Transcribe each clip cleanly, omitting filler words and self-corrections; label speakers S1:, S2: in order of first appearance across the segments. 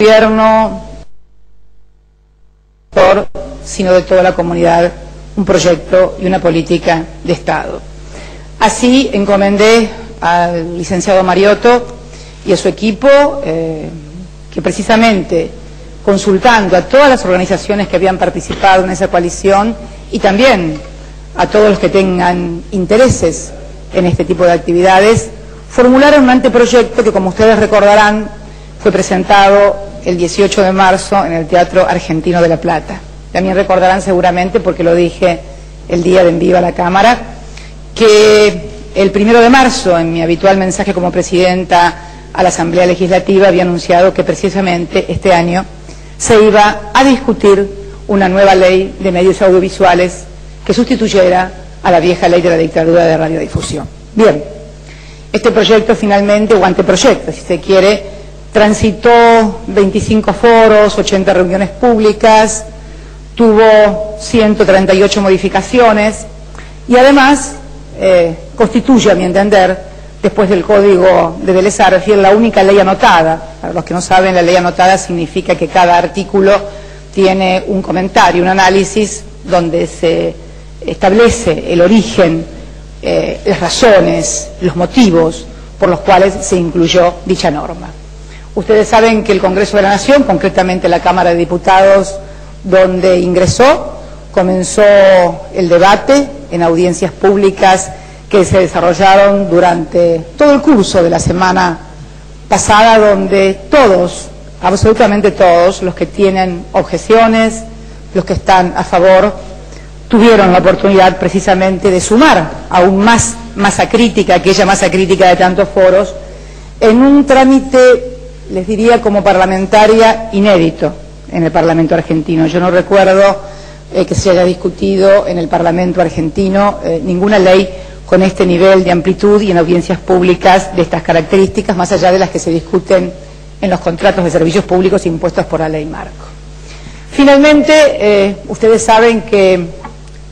S1: gobierno, sino de toda la comunidad, un proyecto y una política de Estado. Así encomendé al licenciado Mariotto y a su equipo que precisamente consultando a todas las organizaciones que habían participado en esa coalición y también a todos los que tengan intereses en este tipo de actividades, formularon un anteproyecto que, como ustedes recordarán, fue presentado el 18 de marzo en el Teatro Argentino de La Plata. También recordarán seguramente, porque lo dije el día de envío a la Cámara, que el 1 de marzo, en mi habitual mensaje como presidenta a la Asamblea Legislativa, había anunciado que precisamente este año se iba a discutir una nueva ley de medios audiovisuales que sustituyera a la vieja ley de la dictadura de radiodifusión. Bien, este proyecto finalmente, o anteproyecto, si se quiere, transitó 25 foros, 80 reuniones públicas, tuvo 138 modificaciones y además constituye, a mi entender, después del Código de Vélez Arfiel, la única ley anotada. Para los que no saben, la ley anotada significa que cada artículo tiene un comentario, un análisis, donde se establece el origen, las razones, los motivos por los cuales se incluyó dicha norma. Ustedes saben que el Congreso de la Nación, concretamente la Cámara de Diputados, donde ingresó, comenzó el debate en audiencias públicas que se desarrollaron durante todo el curso de la semana pasada, donde todos, absolutamente todos, los que tienen objeciones, los que están a favor, tuvieron la oportunidad precisamente de sumar aún más masa crítica, aquella masa crítica de tantos foros, en un trámite, les diría como parlamentaria, inédito en el Parlamento argentino. Yo no recuerdo que se haya discutido en el Parlamento argentino ninguna ley con este nivel de amplitud y en audiencias públicas de estas características, más allá de las que se discuten en los contratos de servicios públicos impuestos por la Ley Marco. Finalmente, ustedes saben que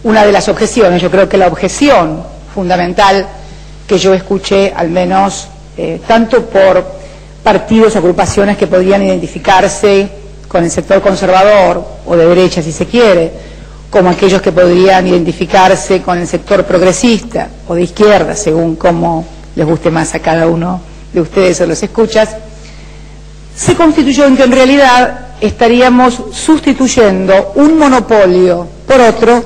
S1: una de las objeciones, yo creo que la objeción fundamental que yo escuché, al menos tanto por partidos o agrupaciones que podrían identificarse con el sector conservador o de derecha, si se quiere, como aquellos que podrían identificarse con el sector progresista o de izquierda, según cómo les guste más a cada uno de ustedes o los escuchas, se constituyó en que en realidad estaríamos sustituyendo un monopolio por otro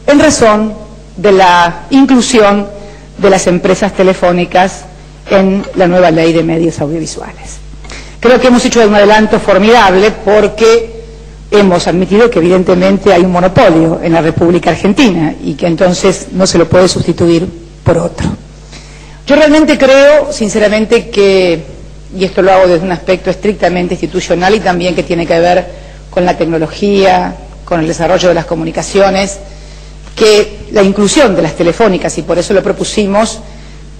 S1: en razón de la inclusión de las empresas telefónicas en la nueva ley de medios audiovisuales. Creo que hemos hecho un adelanto formidable porque hemos admitido que evidentemente hay un monopolio en la República Argentina y que entonces no se lo puede sustituir por otro. Yo realmente creo, sinceramente, que, y esto lo hago desde un aspecto estrictamente institucional y también que tiene que ver con la tecnología, con el desarrollo de las comunicaciones, que la inclusión de las telefónicas, y por eso lo propusimos,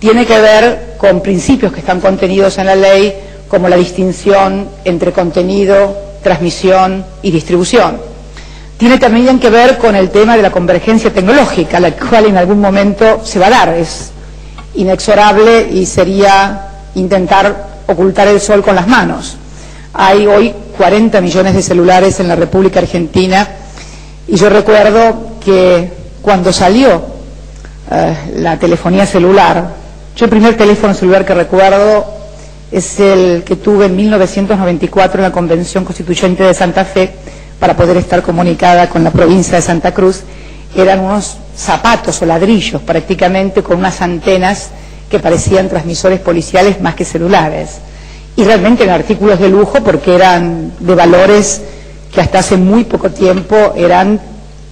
S1: tiene que ver con principios que están contenidos en la ley, como la distinción entre contenido, transmisión y distribución. Tiene también que ver con el tema de la convergencia tecnológica, la cual en algún momento se va a dar. Es inexorable y sería intentar ocultar el sol con las manos. Hay hoy 40 millones de celulares en la República Argentina y yo recuerdo que cuando salió la telefonía celular, yo el primer teléfono celular que recuerdo es el que tuve en 1994 en la Convención Constituyente de Santa Fe para poder estar comunicada con la provincia de Santa Cruz. Eran unos zapatos o ladrillos prácticamente con unas antenas que parecían transmisores policiales más que celulares. Y realmente eran artículos de lujo porque eran de valores que hasta hace muy poco tiempo eran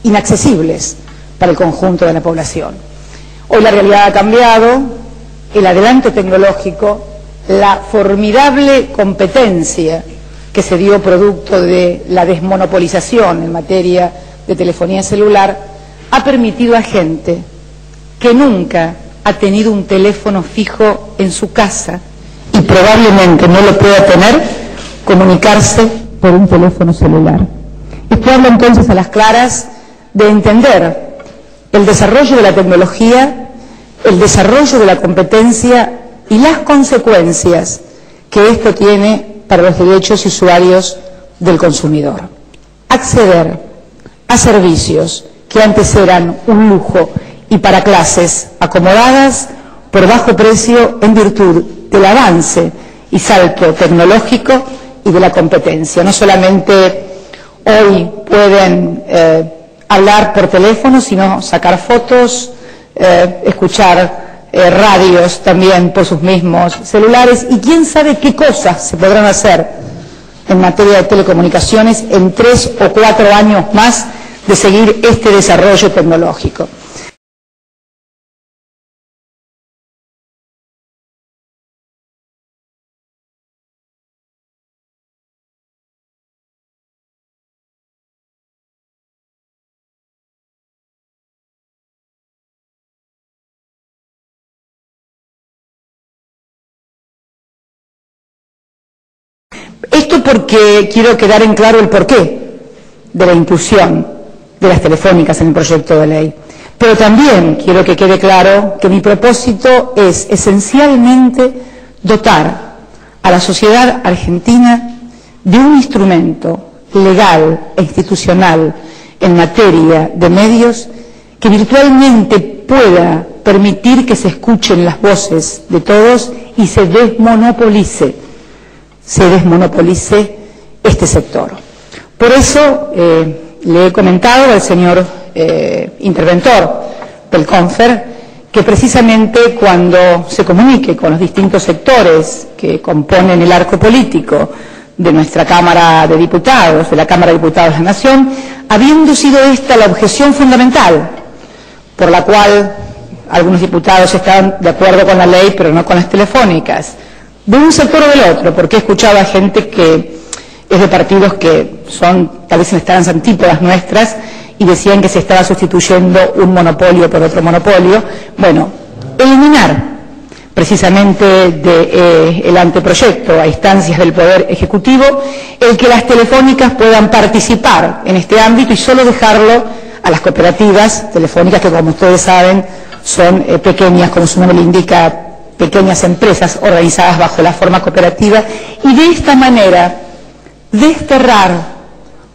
S1: inaccesibles para el conjunto de la población. Hoy la realidad ha cambiado, el adelanto tecnológico, la formidable competencia que se dio producto de la desmonopolización en materia de telefonía celular ha permitido a gente que nunca ha tenido un teléfono fijo en su casa y probablemente no lo pueda tener, comunicarse por un teléfono celular. Esto habla entonces a las claras de entender el desarrollo de la tecnología, el desarrollo de la competencia y las consecuencias que esto tiene para los derechos y usuarios del consumidor. Acceder a servicios que antes eran un lujo y para clases acomodadas por bajo precio en virtud del avance y salto tecnológico y de la competencia. No solamente hoy pueden hablar por teléfono, sino sacar fotos, escuchar radios también por sus mismos celulares, y quién sabe qué cosas se podrán hacer en materia de telecomunicaciones en 3 o 4 años más de seguir este desarrollo tecnológico. Esto porque quiero quedar en claro el porqué de la inclusión de las telefónicas en el proyecto de ley. Pero también quiero que quede claro que mi propósito es esencialmente dotar a la sociedad argentina de un instrumento legal e institucional en materia de medios que virtualmente pueda permitir que se escuchen las voces de todos y se desmonopolice este sector. Por eso le he comentado al señor interventor del CONFER que precisamente cuando se comunique con los distintos sectores que componen el arco político de nuestra Cámara de Diputados, de la Cámara de Diputados de la Nación, habiendo sido esta la objeción fundamental por la cual algunos diputados estaban de acuerdo con la ley pero no con las telefónicas, de un sector o del otro, porque he escuchado a gente que es de partidos que son tal vez en estas antípodas nuestras y decían que se estaba sustituyendo un monopolio por otro monopolio. Bueno, eliminar precisamente del anteproyecto a instancias del Poder Ejecutivo el que las telefónicas puedan participar en este ámbito y solo dejarlo a las cooperativas telefónicas que, como ustedes saben, son pequeñas, como su nombre le indica, pequeñas empresas organizadas bajo la forma cooperativa, y de esta manera desterrar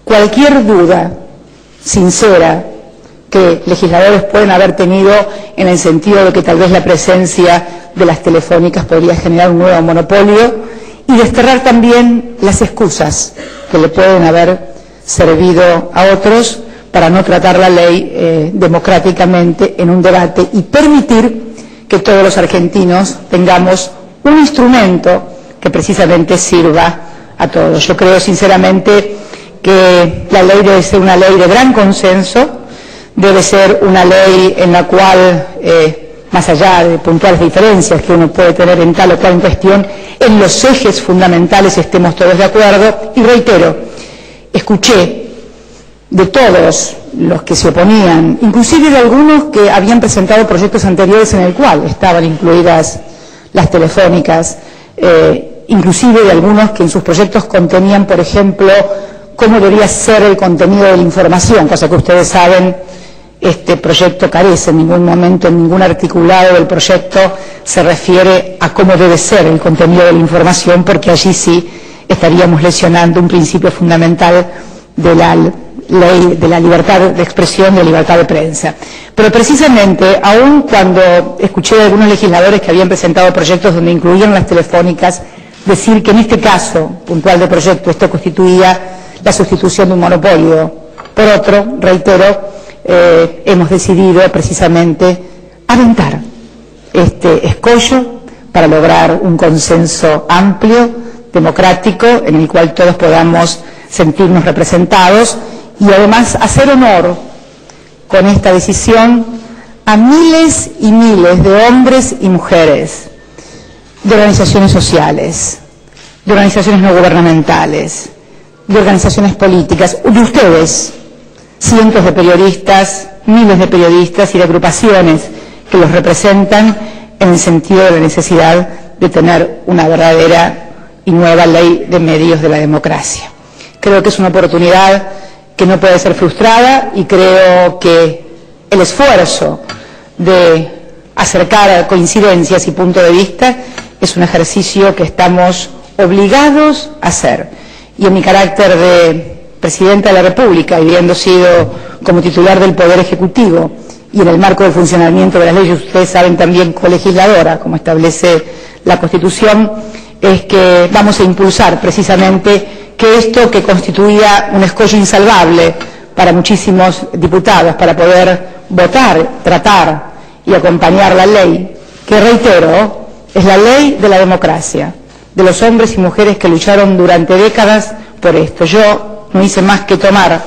S1: cualquier duda sincera que legisladores pueden haber tenido en el sentido de que tal vez la presencia de las telefónicas podría generar un nuevo monopolio, y desterrar también las excusas que le pueden haber servido a otros para no tratar la ley democráticamente en un debate y permitir que todos los argentinos tengamos un instrumento que precisamente sirva a todos. Yo creo sinceramente que la ley debe ser una ley de gran consenso, debe ser una ley en la cual, más allá de puntuales diferencias que uno puede tener en tal o cual cuestión, en los ejes fundamentales estemos todos de acuerdo. Y reitero, escuché de todos los que se oponían, inclusive de algunos que habían presentado proyectos anteriores en el cual estaban incluidas las telefónicas, inclusive de algunos que en sus proyectos contenían, por ejemplo, cómo debería ser el contenido de la información, cosa que ustedes saben, este proyecto carece en ningún momento, en ningún articulado del proyecto se refiere a cómo debe ser el contenido de la información, porque allí sí estaríamos lesionando un principio fundamental de la ley de la libertad de expresión, de la libertad de prensa. Pero precisamente, aun cuando escuché de algunos legisladores que habían presentado proyectos donde incluían las telefónicas, decir que en este caso puntual de proyecto esto constituía la sustitución de un monopolio por otro, reitero, hemos decidido precisamente aventar este escollo para lograr un consenso amplio, democrático, en el cual todos podamos sentirnos representados y además hacer honor con esta decisión a miles y miles de hombres y mujeres, de organizaciones sociales, de organizaciones no gubernamentales, de organizaciones políticas, de ustedes, cientos de periodistas, miles de periodistas y de agrupaciones que los representan en el sentido de la necesidad de tener una verdadera y nueva ley de medios de la democracia. Creo que es una oportunidad que no puede ser frustrada y creo que el esfuerzo de acercar coincidencias y puntos de vista es un ejercicio que estamos obligados a hacer. y en mi carácter de Presidenta de la República, y habiendo sido como titular del Poder Ejecutivo, y en el marco del funcionamiento de las leyes, ustedes saben también colegisladora, como establece la Constitución, es que vamos a impulsar precisamente que esto que constituía un escollo insalvable para muchísimos diputados para poder votar, tratar y acompañar la ley, que reitero, es la ley de la democracia, de los hombres y mujeres que lucharon durante décadas por esto. Yo no hice más que tomar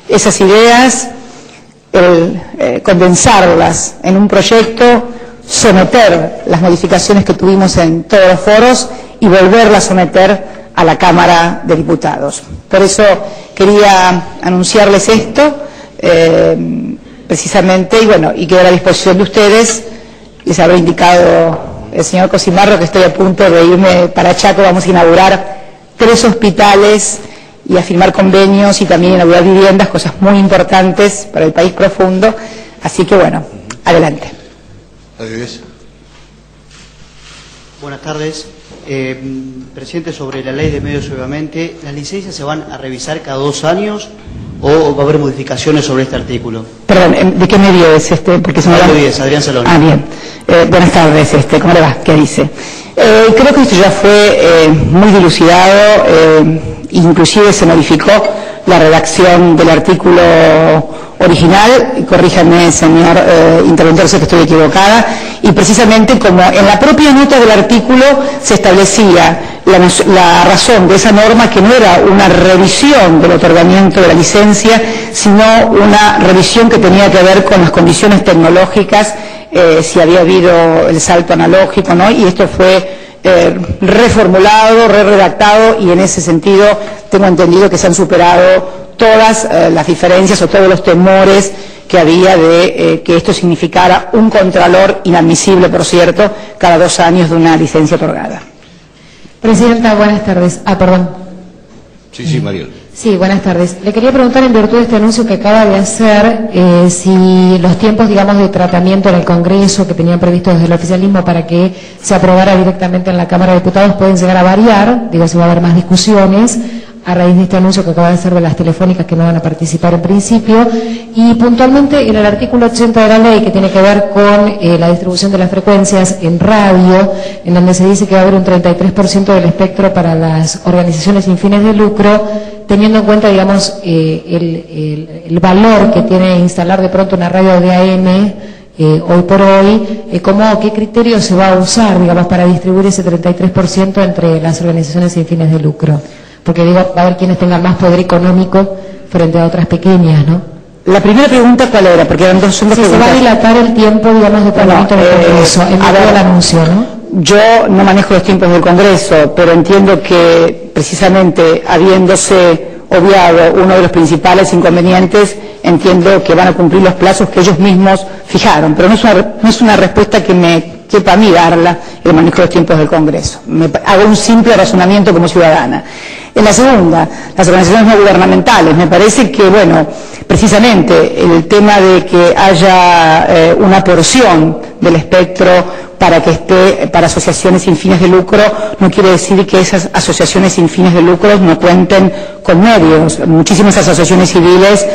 S1: esas ideas, condensarlas en un proyecto, someter las modificaciones que tuvimos en todos los foros y volverlas a someter a la Cámara de Diputados. Por eso quería anunciarles esto, precisamente, y bueno, y quedo a la disposición de ustedes. Les habrá indicado el señor Cosimarro que estoy a punto de irme para Chaco. Vamos a inaugurar 3 hospitales y a firmar convenios y también inaugurar viviendas, cosas muy importantes para el país profundo. Así que bueno, adelante.
S2: Adiós.
S3: Buenas tardes. Presidente, sobre la ley de medios, obviamente, ¿las licencias se van a revisar cada 2 años o va a haber modificaciones sobre este artículo?
S1: Perdón, ¿de qué medio es este? Porque se me
S3: Radio 10, Adrián Salón.
S1: Ah, bien. Buenas tardes, ¿cómo le va? ¿Qué dice? Creo que esto ya fue muy dilucidado, inclusive se modificó la redacción del artículo original, corríjame, señor interventor, sé que estoy equivocada, y precisamente como en la propia nota del artículo se establecía la razón de esa norma, que no era una revisión del otorgamiento de la licencia, sino una revisión que tenía que ver con las condiciones tecnológicas, si había habido el salto analógico, ¿no? Y esto fue reformulado, redactado, y en ese sentido tengo entendido que se han superado todas las diferencias o todos los temores que había de que esto significara un contralor inadmisible, por cierto, cada 2 años de una licencia otorgada.
S4: Presidenta, buenas tardes. Perdón.
S2: Sí, Mariel.
S4: Sí, buenas tardes. Le quería preguntar, en virtud de este anuncio que acaba de hacer, si los tiempos, digamos, de tratamiento en el Congreso que tenían previsto desde el oficialismo para que se aprobara directamente en la Cámara de Diputados pueden llegar a variar, digo, si va a haber más discusiones a raíz de este anuncio que acaba de hacer de las telefónicas que no van a participar en principio, y puntualmente en el artículo 80 de la ley, que tiene que ver con la distribución de las frecuencias en radio, en donde se dice que va a haber un 33% del espectro para las organizaciones sin fines de lucro, teniendo en cuenta, digamos, el valor que tiene instalar de pronto una radio de AM hoy por hoy, ¿qué criterio se va a usar, digamos, para distribuir ese 33% entre las organizaciones sin fines de lucro? Porque digo, va a haber quienes tengan más poder económico frente a otras pequeñas, ¿no?
S1: La primera pregunta, ¿cuál era? Porque eran son dos
S4: preguntas. Se va a dilatar el tiempo, digamos, de tratamiento del Congreso, en medio del anuncio, ¿no?
S1: Yo no manejo los tiempos del Congreso, pero entiendo que precisamente habiéndose obviado uno de los principales inconvenientes, entiendo que van a cumplir los plazos que ellos mismos fijaron, pero no es una respuesta que me quepa a mí darla, el manejo de los tiempos del Congreso. Hago un simple razonamiento como ciudadana. En la segunda, las organizaciones no gubernamentales. Me parece que, bueno, precisamente el tema de que haya una porción del espectro para que esté para asociaciones sin fines de lucro, no quiere decir que esas asociaciones sin fines de lucro no cuenten con medios. Muchísimas asociaciones civiles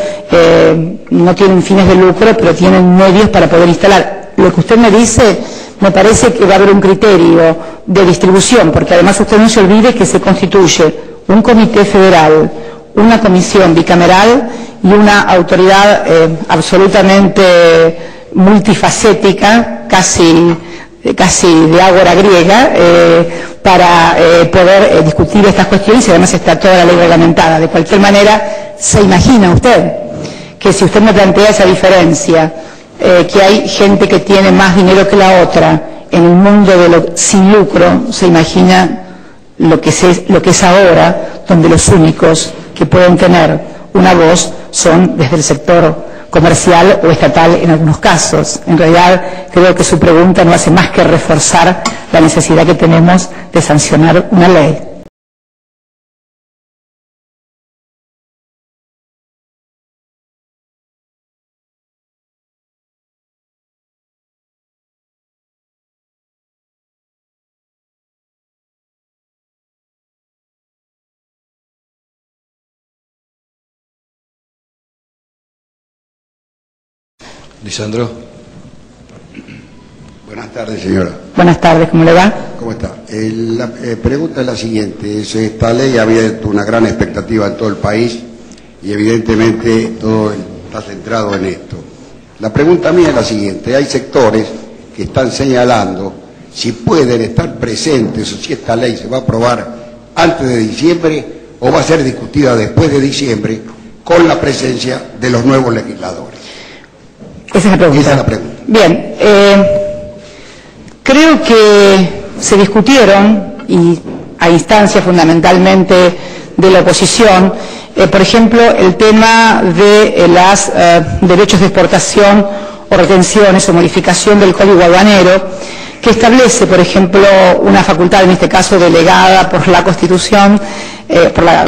S1: no tienen fines de lucro, pero tienen medios para poder instalar. Lo que usted me dice, me parece que va a haber un criterio de distribución, porque además usted no se olvide que se constituye un comité federal, una comisión bicameral y una autoridad absolutamente multifacética, casi de ágora griega, para poder discutir estas cuestiones, y además está toda la ley reglamentada. De cualquier manera, ¿se imagina usted que si usted me plantea esa diferencia, que hay gente que tiene más dinero que la otra en el mundo de lo sin lucro, se imagina lo que es ahora, donde los únicos que pueden tener una voz son desde el sector comercial o estatal en algunos casos? En realidad, creo que su pregunta no hace más que reforzar la necesidad que tenemos de sancionar una ley.
S2: Lisandro.
S5: Buenas tardes, señora.
S1: Buenas tardes, ¿cómo le va?
S5: ¿Cómo está? La pregunta es la siguiente. Esta ley ha abierto una gran expectativa en todo el país y evidentemente todo está centrado en esto. La pregunta mía es la siguiente. Hay sectores que están señalando si pueden estar presentes o si esta ley se va a aprobar antes de diciembre o va a ser discutida después de diciembre con la presencia de los nuevos legisladores.
S1: Esa es la pregunta.
S5: Esa es la pregunta.
S1: Bien, creo que se discutieron, y a instancia fundamentalmente de la oposición, por ejemplo, el tema de los derechos de exportación o retenciones o modificación del Código Aduanero, que establece, por ejemplo, una facultad, en este caso delegada por la Constitución,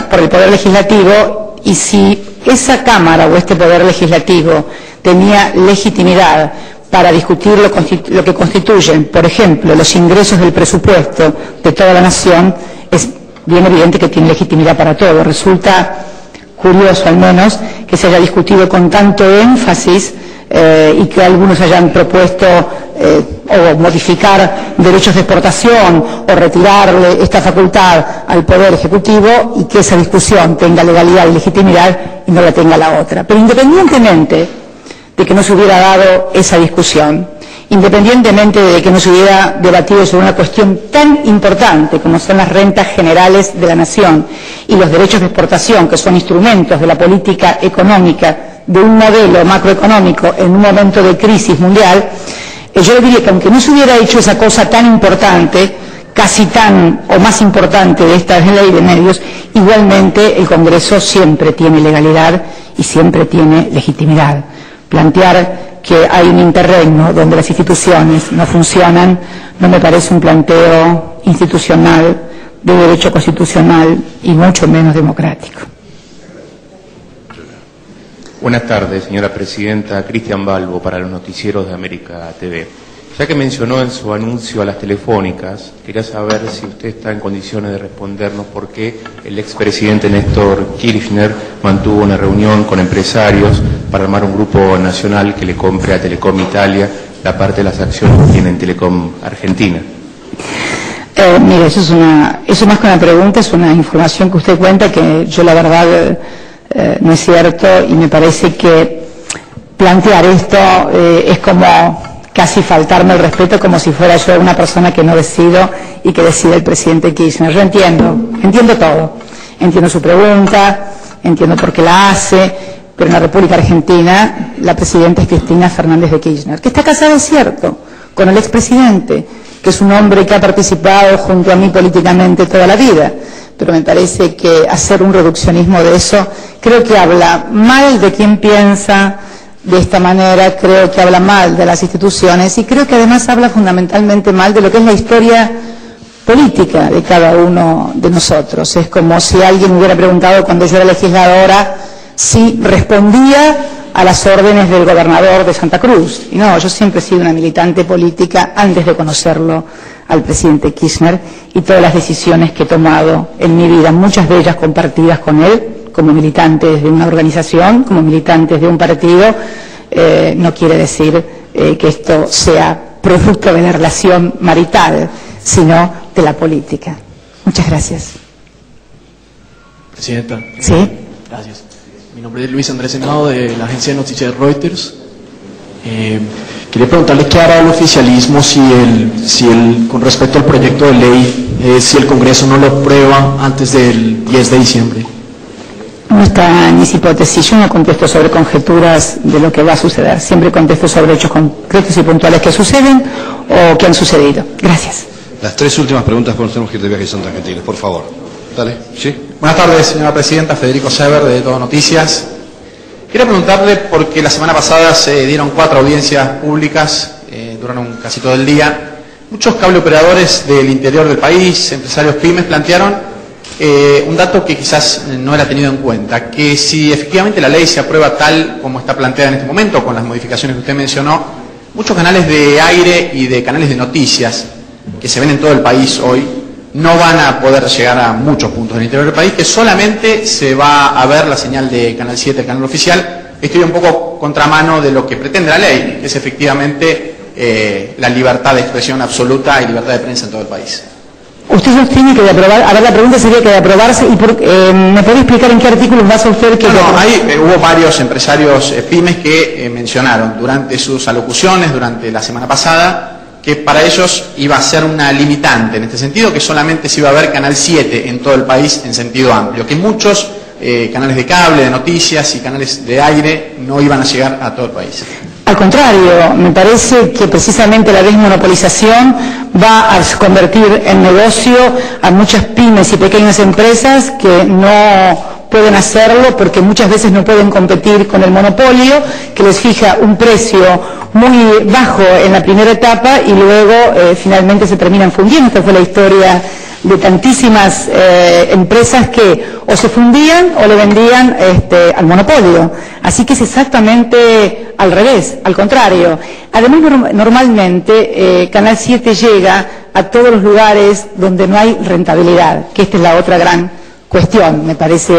S1: por el Poder Legislativo, y si esa Cámara o este Poder Legislativo tenía legitimidad para discutir lo que constituyen, por ejemplo, los ingresos del presupuesto de toda la nación, es bien evidente que tiene legitimidad para todo. Resulta curioso, al menos, que se haya discutido con tanto énfasis y que algunos hayan propuesto o modificar derechos de exportación o retirarle esta facultad al Poder Ejecutivo y que esa discusión tenga legalidad y legitimidad y no la tenga la otra. Pero independientemente de que no se hubiera dado esa discusión, independientemente de que no se hubiera debatido sobre una cuestión tan importante como son las rentas generales de la nación y los derechos de exportación, que son instrumentos de la política económica de un modelo macroeconómico en un momento de crisis mundial, yo le diría que aunque no se hubiera hecho esa cosa tan importante, casi tan o más importante de esta ley de medios, igualmente el Congreso siempre tiene legalidad y siempre tiene legitimidad. Plantear que hay un interregno donde las instituciones no funcionan no me parece un planteo institucional, de derecho constitucional y mucho menos democrático.
S6: Buenas tardes, señora presidenta. Cristian Balbo, para los noticieros de América TV. Ya que mencionó en su anuncio a las telefónicas, quería saber si usted está en condiciones de respondernos por qué el expresidente Néstor Kirchner mantuvo una reunión con empresarios para armar un grupo nacional que le compre a Telecom Italia la parte de las acciones que tiene en Telecom Argentina.
S1: Mire, eso más que una pregunta, es una información que usted cuenta que yo la verdad no es cierto, y me parece que plantear esto es como casi faltarme el respeto, como si fuera yo una persona que no decido y que decide el presidente Kirchner. Yo entiendo todo, entiendo su pregunta, entiendo por qué la hace, pero en la República Argentina la presidenta es Cristina Fernández de Kirchner, que está casada, es cierto, con el expresidente, que es un hombre que ha participado junto a mí políticamente toda la vida, pero me parece que hacer un reduccionismo de eso, creo que habla mal de quien piensa de esta manera, creo que habla mal de las instituciones y creo que además habla fundamentalmente mal de lo que es la historia política de cada uno de nosotros. Es como si alguien me hubiera preguntado cuando yo era legisladora si respondía a las órdenes del gobernador de Santa Cruz. Y no, yo siempre he sido una militante política antes de conocerlo al presidente Kirchner, y todas las decisiones que he tomado en mi vida, muchas de ellas compartidas con él, como militantes de una organización, como militantes de un partido, no quiere decir que esto sea producto de la relación marital, sino de la política. Muchas gracias.
S7: Presidenta.
S1: Sí.
S7: Gracias. Mi nombre es Luis Andrés Senado, de la agencia de noticias Reuters. Quería preguntarle qué hará el oficialismo con respecto al proyecto de ley, si el Congreso no lo aprueba antes del 10 de diciembre.
S1: No está en mis hipótesis. Yo no contesto sobre conjeturas de lo que va a suceder. Siempre contesto sobre hechos concretos y puntuales que suceden o que han sucedido. Gracias.
S2: Las tres últimas preguntas, porque tenemos que ir de viaje y son tan gentiles. Por favor. Dale. ¿Sí?
S8: Buenas tardes, señora presidenta. Federico Sever, de Todo Noticias. Quería preguntarle, porque la semana pasada se dieron 4 audiencias públicas, duraron casi todo el día. Muchos cableoperadores del interior del país, empresarios pymes, plantearon un dato que quizás no era tenido en cuenta, que si efectivamente la ley se aprueba tal como está planteada en este momento, con las modificaciones que usted mencionó, muchos canales de aire y de canales de noticias que se ven en todo el país hoy no van a poder llegar a muchos puntos del interior del país, que solamente se va a ver la señal de Canal 7, el canal oficial, Esto iría un poco contramano de lo que pretende la ley, que es efectivamente la libertad de expresión absoluta y libertad de prensa en todo el país.
S1: Usted sostiene que de aprobar, a ver, la pregunta sería que de aprobarse, y ¿me puede explicar en qué artículos basa usted que...
S8: Hubo varios empresarios pymes que mencionaron durante sus alocuciones, durante la semana pasada, que para ellos iba a ser una limitante, en este sentido, que solamente se iba a ver Canal 7 en todo el país en sentido amplio, que muchos canales de cable, de noticias y canales de aire no iban a llegar a todo el país.
S1: Al contrario, me parece que precisamente la desmonopolización va a convertir en negocio a muchas pymes y pequeñas empresas que no pueden hacerlo porque muchas veces no pueden competir con el monopolio, que les fija un precio muy bajo en la primera etapa y luego finalmente se terminan fundiendo. Esta fue la historia de tantísimas empresas que o se fundían o le vendían al monopolio. Así que es exactamente al revés, al contrario. Además, normalmente Canal 7 llega a todos los lugares donde no hay rentabilidad, que esta es la otra gran cuestión, me parece,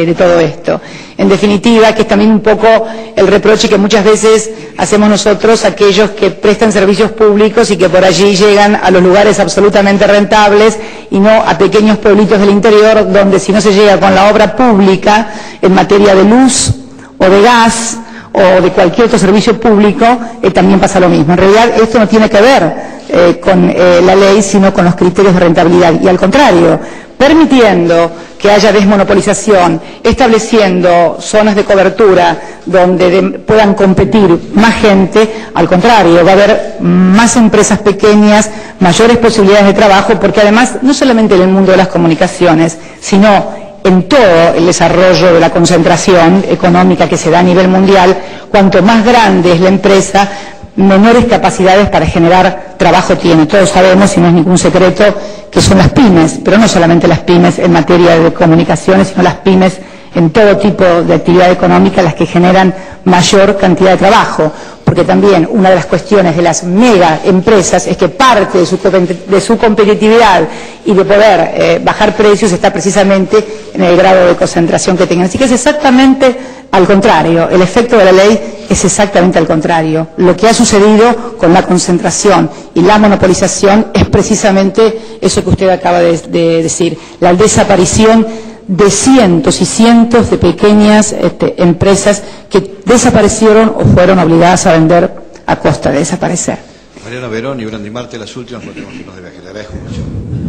S1: de todo esto. En definitiva, que es también un poco el reproche que muchas veces hacemos nosotros, aquellos que prestan servicios públicos y que por allí llegan a los lugares absolutamente rentables y no a pequeños pueblitos del interior donde si no se llega con la obra pública en materia de luz o de gas o de cualquier otro servicio público, también pasa lo mismo. En realidad esto no tiene que ver con la ley, sino con los criterios de rentabilidad. Y al contrario, permitiendo que haya desmonopolización, estableciendo zonas de cobertura donde puedan competir más gente, al contrario, va a haber más empresas pequeñas, mayores posibilidades de trabajo, porque además, no solamente en el mundo de las comunicaciones, sino en todo el desarrollo de la concentración económica que se da a nivel mundial, cuanto más grande es la empresa, menores capacidades para generar trabajo tiene. Todos sabemos, y no es ningún secreto, que son las pymes, pero no solamente las pymes en materia de comunicaciones, sino las pymes en todo tipo de actividad económica las que generan mayor cantidad de trabajo, porque también una de las cuestiones de las mega empresas es que parte de su competitividad y de poder bajar precios está precisamente en el grado de concentración que tengan. Así que es exactamente al contrario, el efecto de la ley es exactamente al contrario. Lo que ha sucedido con la concentración y la monopolización es precisamente eso que usted acaba de decir, la desaparición de cientos y cientos de pequeñas empresas que desaparecieron o fueron obligadas a vender a costa de desaparecer.
S2: Mariana Verón y Brandy Marte, las últimas porque nos debe viaje. Le agradezco mucho.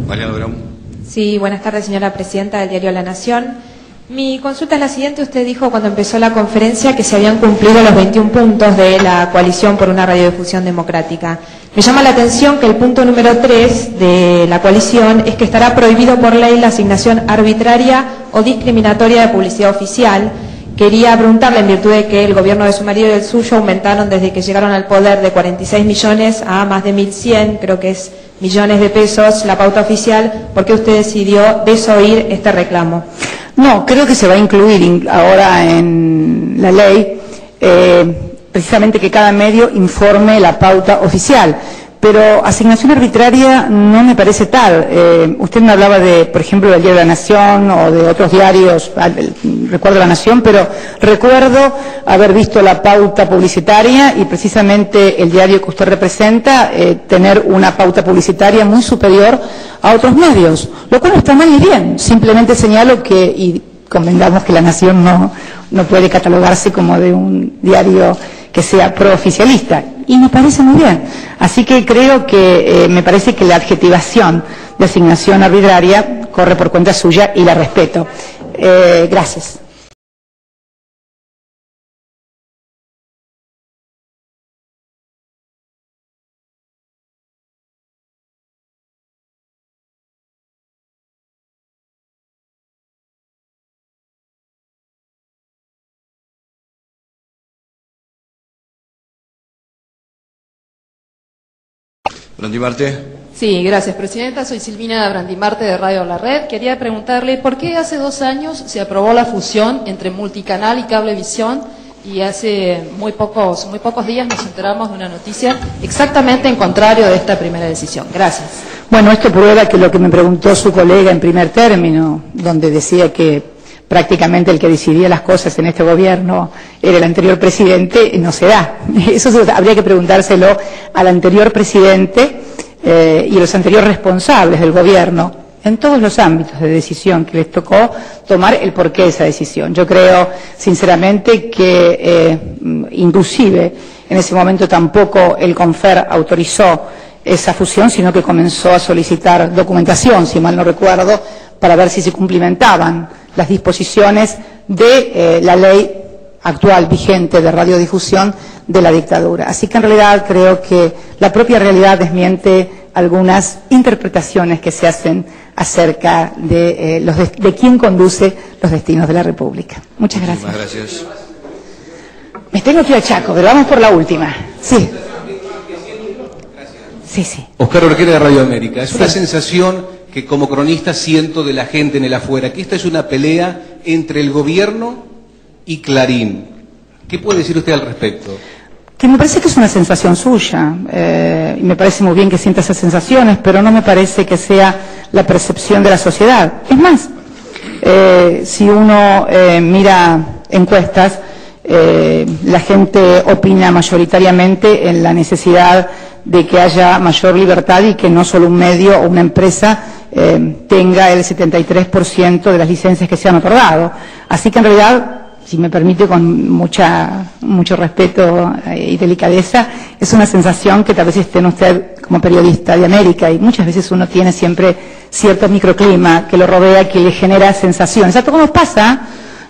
S2: Mariana Verón.
S9: Sí, buenas tardes, señora presidenta del diario La Nación. Mi consulta es la siguiente. Usted dijo cuando empezó la conferencia que se habían cumplido los 21 puntos de la coalición por una radiodifusión democrática. Me llama la atención que el punto número 3 de la coalición es que estará prohibido por ley la asignación arbitraria o discriminatoria de publicidad oficial. Quería preguntarle, en virtud de que el gobierno de su marido y el suyo aumentaron desde que llegaron al poder de 46 millones a más de 1.100, creo que es millones de pesos, la pauta oficial, ¿por qué usted decidió desoír este reclamo?
S1: No, creo que se va a incluir ahora en la ley precisamente que cada medio informe la pauta oficial, pero asignación arbitraria no me parece tal. Usted me hablaba de, por ejemplo, del Diario de la Nación o de otros diarios, recuerdo La Nación, pero recuerdo haber visto la pauta publicitaria y precisamente el diario que usted representa tener una pauta publicitaria muy superior a otros medios, lo cual no está mal y bien. Simplemente señalo que, y convengamos que La Nación no puede catalogarse como de un diario que sea prooficialista, y me parece muy bien. Así que creo que me parece que la adjetivación de asignación arbitraria corre por cuenta suya y la respeto. Gracias.
S2: Brandy Marte.
S10: Sí, gracias, Presidenta. Soy Silvina Brandy Marte de Radio La Red. Quería preguntarle por qué hace 2 años se aprobó la fusión entre Multicanal y Cablevisión y hace muy pocos días nos enteramos de una noticia exactamente en contrario de esta primera decisión. Gracias.
S1: Bueno, esto prueba que lo que me preguntó su colega en primer término, donde decía que prácticamente el que decidía las cosas en este gobierno era el anterior presidente, no se da. Eso habría que preguntárselo al anterior presidente y a los anteriores responsables del gobierno en todos los ámbitos de decisión que les tocó tomar el porqué de esa decisión. Yo creo sinceramente que inclusive en ese momento tampoco el CONFER autorizó esa fusión, sino que comenzó a solicitar documentación, si mal no recuerdo, para ver si se cumplimentaban las disposiciones de la ley actual vigente de radiodifusión de la dictadura. Así que en realidad creo que la propia realidad desmiente algunas interpretaciones que se hacen acerca de quién conduce los destinos de la República. Muchas gracias.
S2: Muchas gracias.
S1: Me tengo que ir a Chaco, pero vamos por la última. Sí. Sí.
S11: Oscar Orquera de Radio América. Es una sensación que como cronista siento de la gente en el afuera, que esta es una pelea entre el gobierno y Clarín. ¿Qué puede decir usted al respecto?
S1: Que me parece que es una sensación suya, y me parece muy bien que sienta esas sensaciones, pero no me parece que sea la percepción de la sociedad. Es más, si uno mira encuestas, la gente opina mayoritariamente en la necesidad de que haya mayor libertad y que no solo un medio o una empresa tenga el 73% de las licencias que se han otorgado. Así que en realidad, si me permite, con mucho respeto y delicadeza, es una sensación que tal vez esté en usted como periodista de América, y muchas veces uno tiene siempre cierto microclima que lo rodea, que le genera sensaciones. A todos nos pasa,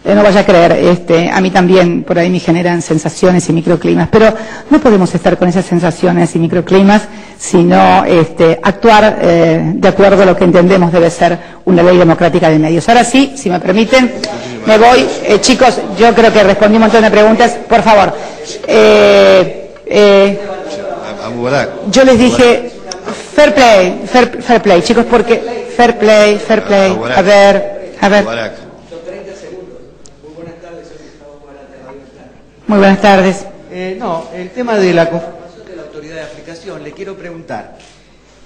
S1: no vaya a creer, a mí también por ahí me generan sensaciones y microclimas, pero no podemos estar con esas sensaciones y microclimas, sino actuar de acuerdo a lo que entendemos debe ser una ley democrática de medios. Ahora sí, si me permiten, me voy. Chicos, yo creo que respondí un montón de preguntas. Por favor. Yo les dije, fair play, chicos, porque fair play. A ver. Muy buenas tardes.
S12: El tema de la conformación de la autoridad de aplicación, le quiero preguntar.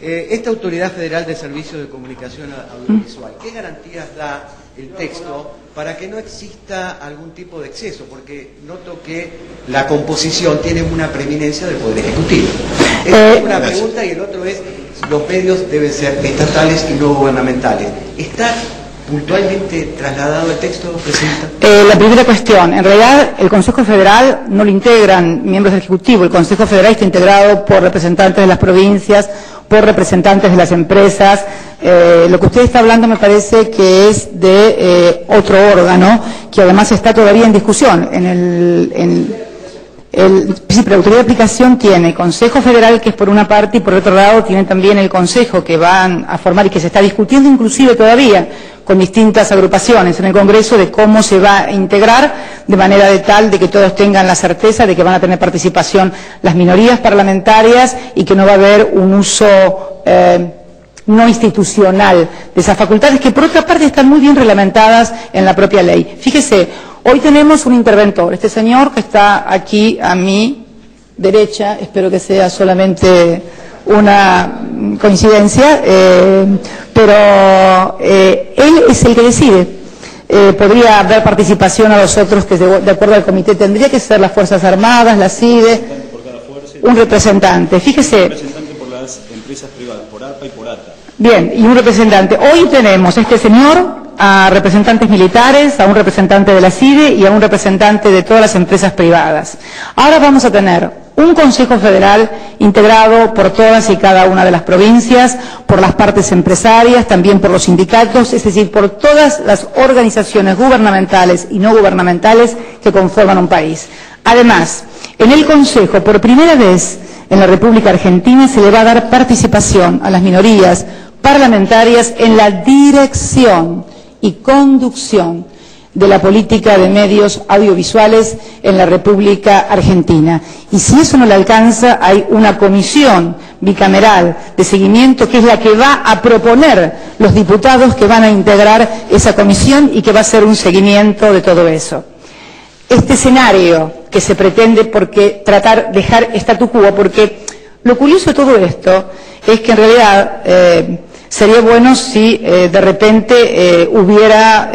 S12: Esta Autoridad Federal de Servicios de Comunicación Audiovisual, ¿qué garantías da el texto para que no exista algún tipo de exceso? Porque noto que la composición tiene una preeminencia del Poder Ejecutivo. Esa es una pregunta, y el otro es, los medios deben ser estatales y no gubernamentales. ¿Está puntualmente trasladado el texto, Presidenta?
S1: La primera cuestión, en realidad el Consejo Federal no lo integran miembros del Ejecutivo, el Consejo Federal está integrado por representantes de las provincias, por representantes de las empresas. Lo que usted está hablando me parece que es de otro órgano que además está todavía en discusión. Sí, pero la autoridad de aplicación tiene Consejo Federal, que es por una parte, y por otro lado tiene también el Consejo que van a formar y que se está discutiendo inclusive todavía con distintas agrupaciones en el Congreso de cómo se va a integrar de manera de tal de que todos tengan la certeza de que van a tener participación las minorías parlamentarias y que no va a haber un uso no institucional de esas facultades, que por otra parte están muy bien reglamentadas en la propia ley. Fíjese, hoy tenemos un interventor, este señor que está aquí a mi derecha, espero que sea solamente una coincidencia, pero él es el que decide. Podría haber participación a los otros que de acuerdo al comité tendría que ser las Fuerzas Armadas, la CIDE, un representante. Fíjese.
S13: Un representante por las empresas privadas, por ARPA y por ATA.
S1: Bien, y un representante. Hoy tenemos a este señor, a representantes militares, a un representante de la CIDE y a un representante de todas las empresas privadas. Ahora vamos a tener un Consejo Federal integrado por todas y cada una de las provincias, por las partes empresarias, también por los sindicatos, es decir, por todas las organizaciones gubernamentales y no gubernamentales que conforman un país. Además, en el Consejo, por primera vez en la República Argentina, se le va a dar participación a las minorías parlamentarias en la dirección y conducción de la política de medios audiovisuales en la República Argentina. Y si eso no le alcanza, hay una comisión bicameral de seguimiento que es la que va a proponer los diputados que van a integrar esa comisión y que va a hacer un seguimiento de todo eso. Este escenario que se pretende dejar statu quo, porque lo curioso de todo esto es que en realidad sería bueno si de repente hubiera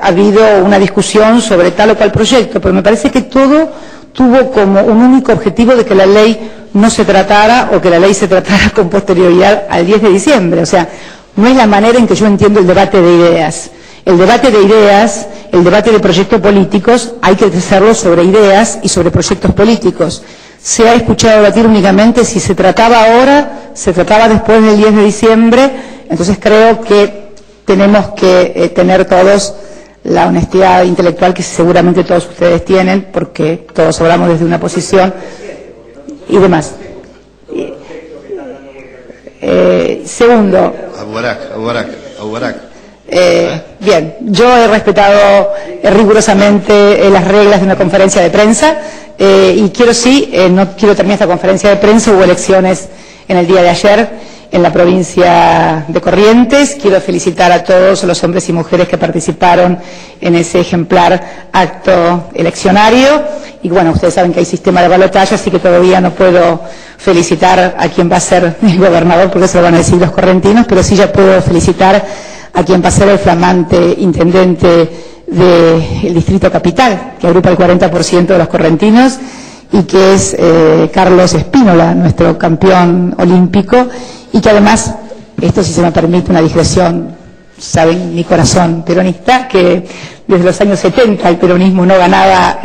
S1: habido una discusión sobre tal o cual proyecto, pero me parece que todo tuvo como un único objetivo de que la ley no se tratara o que la ley se tratara con posterioridad al 10 de diciembre. O sea, no es la manera en que yo entiendo el debate de ideas. El debate de ideas, el debate de proyectos políticos, hay que hacerlo sobre ideas y sobre proyectos políticos. Se ha escuchado debatir únicamente si se trataba ahora, se trataba después del 10 de diciembre, entonces creo que tenemos que tener todos la honestidad intelectual que seguramente todos ustedes tienen, porque todos hablamos desde una posición y demás. Segundo.
S2: Abubarak.
S1: Bien, yo he respetado rigurosamente las reglas de una conferencia de prensa y quiero no quiero terminar esta conferencia de prensa, hubo elecciones en el día de ayer en la provincia de Corrientes. Quiero felicitar a todos los hombres y mujeres que participaron en ese ejemplar acto eleccionario. Y bueno, ustedes saben que hay sistema de balotaje, así que todavía no puedo felicitar a quien va a ser el gobernador, porque eso lo van a decir los correntinos, pero sí ya puedo felicitar a quien va a ser el flamante intendente del Distrito Capital, que agrupa el 40% de los correntinos, y que es Carlos Espínola, nuestro campeón olímpico, y que además, esto si se me permite una digresión, saben mi corazón peronista, que desde los años 70 el peronismo no ganaba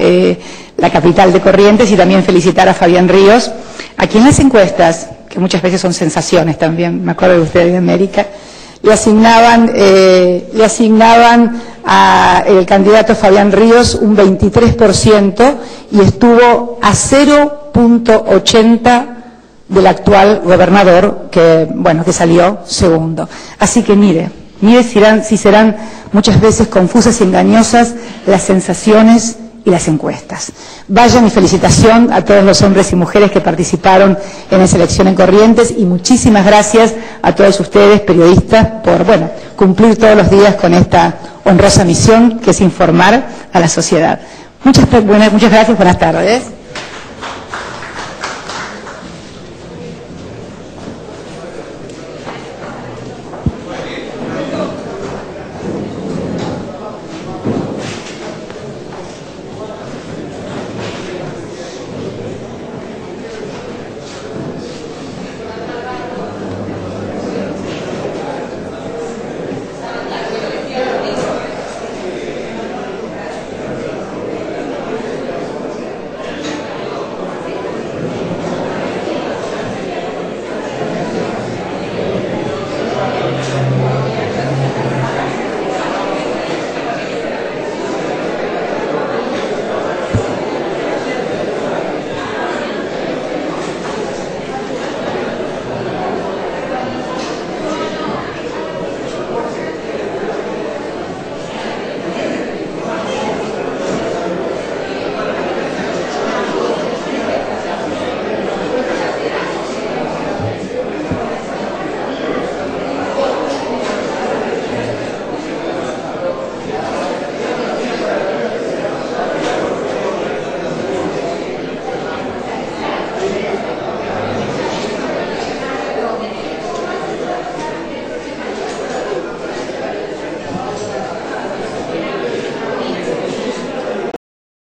S1: la capital de Corrientes, y también felicitar a Fabián Ríos, a quien las encuestas, que muchas veces son sensaciones también, me acuerdo de ustedes de América, le asignaban al candidato Fabián Ríos un 23% y estuvo a 0.80 del actual gobernador que salió segundo. Así que mire si serán muchas veces confusas y engañosas las sensaciones y las encuestas. Vaya mi felicitación a todos los hombres y mujeres que participaron en esa elección en Corrientes, y muchísimas gracias a todos ustedes, periodistas, por cumplir todos los días con esta honrosa misión que es informar a la sociedad. Muchas gracias, buenas tardes.